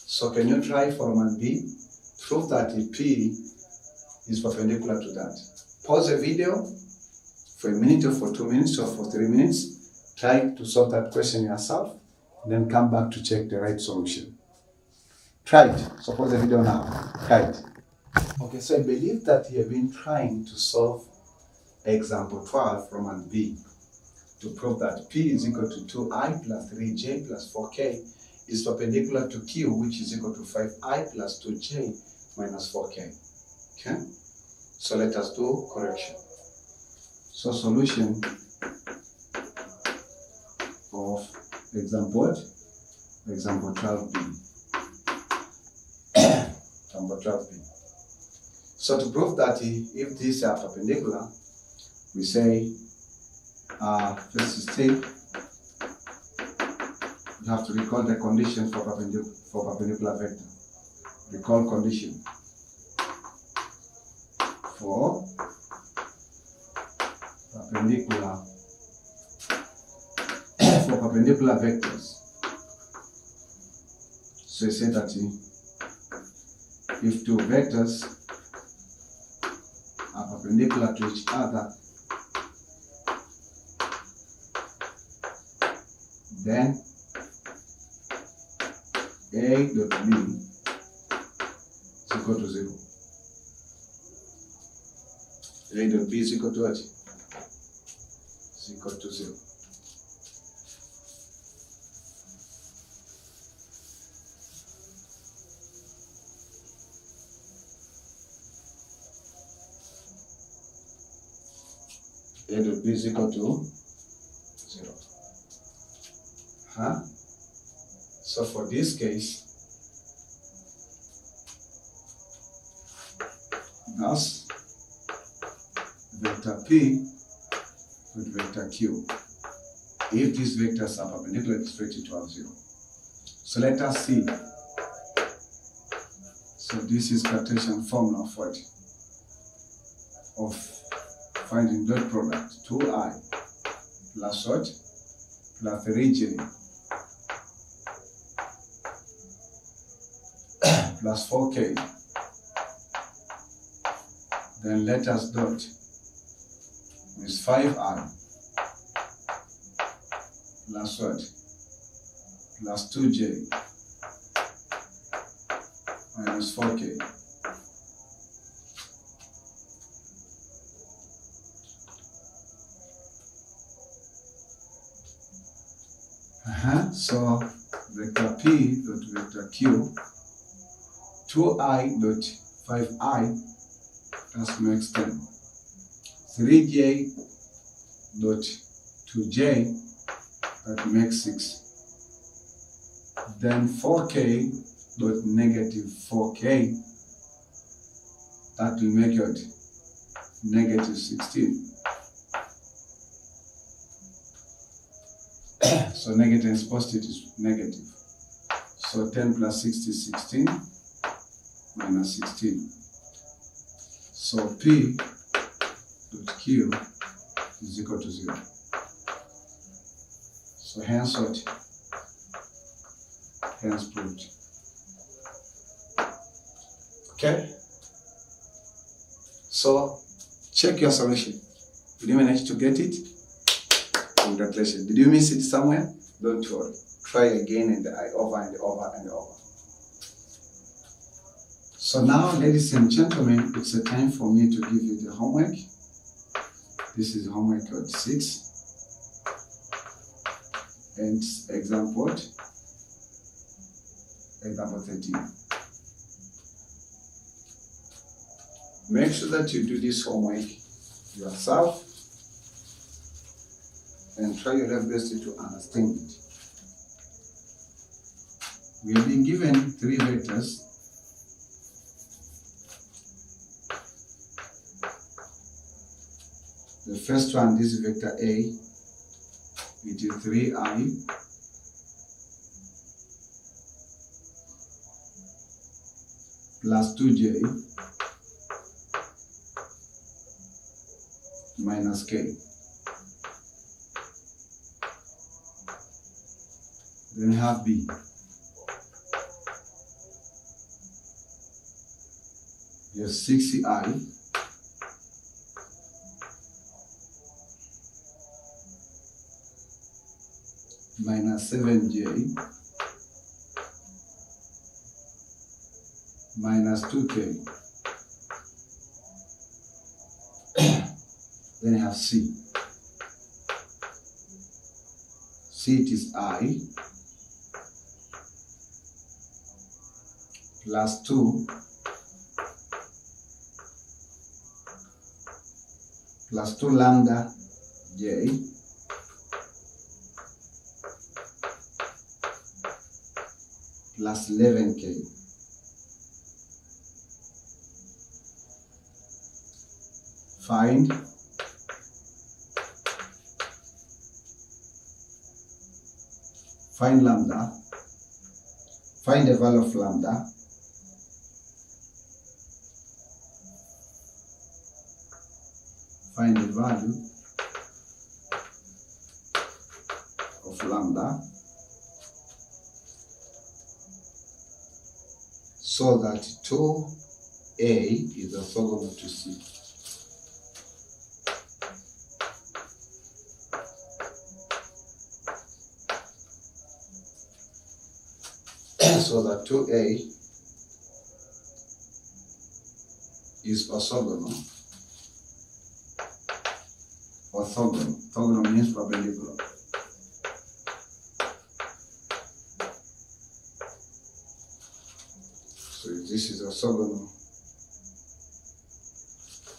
So can you try for man B? Prove that the P is perpendicular to that. Pause the video for a minute or for 2 minutes or for 3 minutes. Try to solve that question yourself. Then come back to check the right solution. Try it. So pause the video now. Try it. Okay, so I believe that you have been trying to solve example 12 from an B to prove that P is equal to 2i plus 3j plus 4k is perpendicular to Q, which is equal to 5i plus 2j minus 4k. Okay? So let us do correction. So solution of example what? Example 12b. Example 12b. So to prove that if these are perpendicular, we say first step, you have to recall the condition for perpendicular vector. Recall condition for perpendicular vectors. So you say that if two vectors are perpendicular to each other, then A dot B is equal to 0. A dot B is equal to what? Is equal to 0. A dot B is equal to 0. So for this case, thus vector P with vector Q, if these vectors are perpendicular, it's expected to have 0. So let us see. So this is Cartesian formula for it, of finding dot product 2i plus what? Plus 3j plus 4k. Then let us dot with 5i plus what? Plus 2j minus 4k. So vector P dot vector Q, 2i dot 5i, that makes 10. 3j dot 2j, that makes 6. Then 4k dot negative 4k, that will make it negative 16. So negative is positive is negative. So 10 plus 6 is 16 minus 16. So P dot Q is equal to 0. So hence what? Hence proved. Okay? So check your solution. Did you manage to get it? Congratulations. Did you miss it somewhere? Don't worry. Try again and over and over and over. So now, ladies and gentlemen, it's a time for me to give you the homework. This is homework code 6. And example what? Example 13. Make sure that you do this homework yourself and try your level best to understand it. We have been given 3 vectors. The first one, this is vector A, it is 3i plus 2j minus k. Then we have B. You have 6i minus 7j minus 2k. Then you have C. C it is I plus 2 plus 2 lambda j plus 11k. Find lambda, find the value of lambda, find the value of lambda so that 2a is orthogonal to C. So that 2a is orthogonal orthogonal. Orthogonal means perpendicular. So this is orthogonal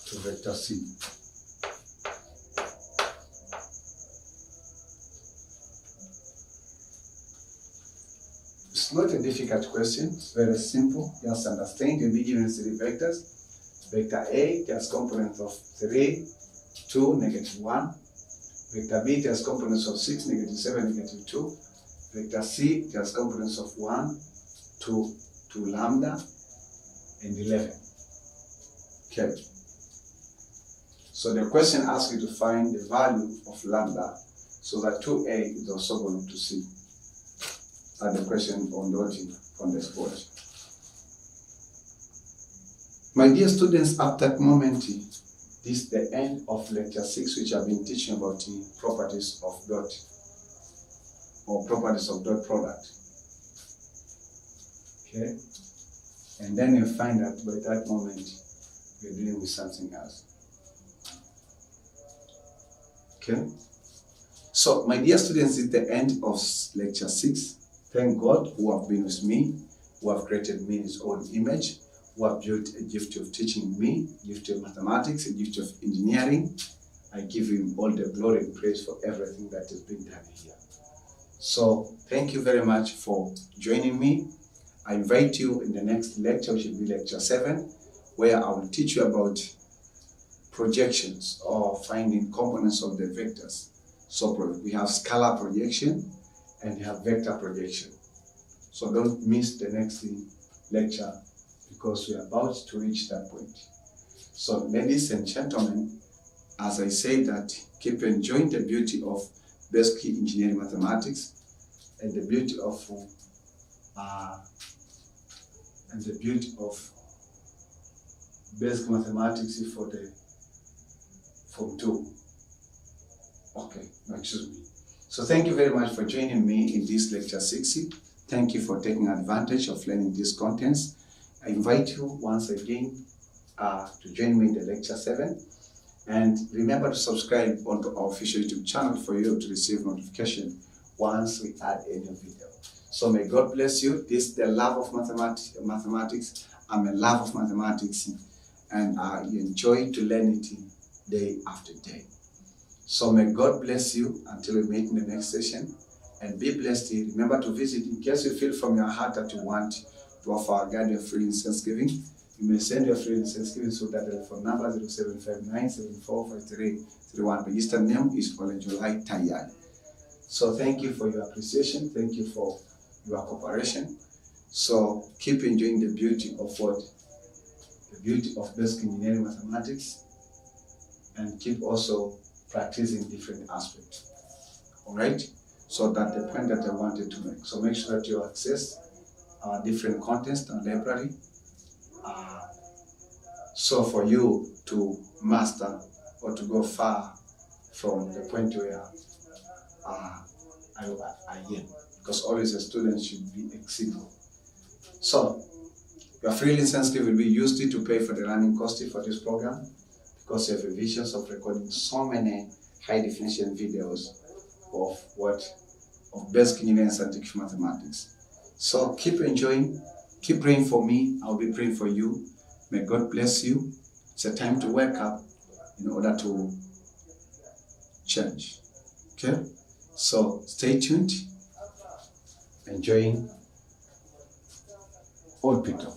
to vector C. It's not a difficult question, it's very simple. Just understand you'll be given three vectors. Vector A has components of 3, 2, -1. Vector B has components of 6, -7, -2. Vector C has components of 1, 2, 2 lambda, and 11. Okay. So the question asks you to find the value of lambda so that 2A is orthogonal to C. That's the question on the spot. My dear students, at that moment, this is the end of lecture 6, which I've been teaching about the properties of dot or properties of dot product. Okay? And then you find that by that moment, we're dealing with something else. Okay? So, my dear students, it's the end of lecture 6. Thank God who have been with me, who have created me in his own image, who have built a gift of teaching me, a gift of mathematics, a gift of engineering. I give him all the glory and praise for everything that has been done here. So, thank you very much for joining me. I invite you in the next lecture, which will be lecture 7, where I will teach you about projections or finding components of the vectors. So we have scalar projection and we have vector projection. So don't miss the next lecture because we are about to reach that point. So ladies and gentlemen, as I say that, keep enjoying the beauty of basic engineering mathematics and the beauty of basic mathematics for the Form 2. Okay, no, excuse me. So thank you very much for joining me in this lecture 60. Thank you for taking advantage of learning these contents. I invite you once again to join me in the lecture 7. And remember to subscribe onto our official YouTube channel for you to receive notification once we add a new video. So may God bless you. This is the love of mathematics. I'm a love of mathematics and I enjoy to learn it day after day. So may God bless you until we meet in the next session, and be blessed. Remember to visit in case you feel from your heart that you want to offer God your free Thanksgiving. You may send your free Thanksgiving through that telephone number 0759745331. Registered name is Olenjolai TAYAI. So thank you for your appreciation. Thank you for your cooperation. So keep enjoying the beauty of the beauty of basic engineering mathematics, and keep also practicing different aspects. All right? So that's the point that I wanted to make. So make sure that you access different contents in the library. So for you to master or to go far from the point where I am. Because always a student should be exceeding. So your free license fee will be used to pay for the running cost for this program, because you have a vision of recording so many high definition videos of basic engineering and scientific mathematics. So keep enjoying, keep praying for me, I'll be praying for you. May God bless you. It's a time to wake up in order to change. Okay? So stay tuned, enjoying Old Peter.